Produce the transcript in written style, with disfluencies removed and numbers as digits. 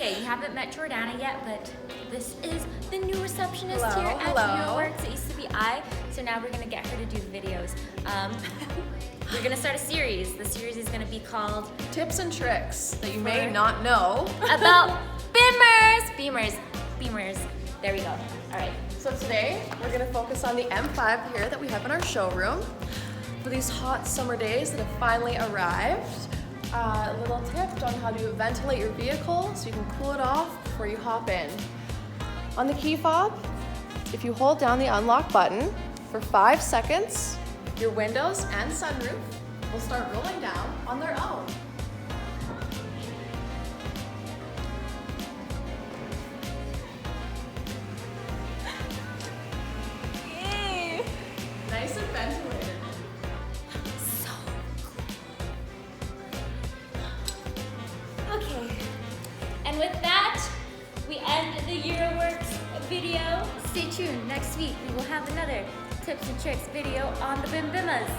Okay, you haven't met Jordana yet, but this is the new receptionist here at Hello. Euroworks. It used to be I, so now we're gonna get her to do the videos. We're gonna start a series. The series is gonna be called Tips and tricks that you may not know. about Beamers. There we go. All right. So today, we're gonna focus on the M5 here that we have in our showroom. For these hot summer days that have finally arrived, a little tip on how to ventilate your vehicle so you can cool it off before you hop in. On the key fob, if you hold down the unlock button for 5 seconds, your windows and sunroof will start rolling down on their own. Nice and ventilated. So cool. Okay. And with that, we end the Euroworks video. Stay tuned. Next week, we will have another tips and tricks video on the Bim Bimas.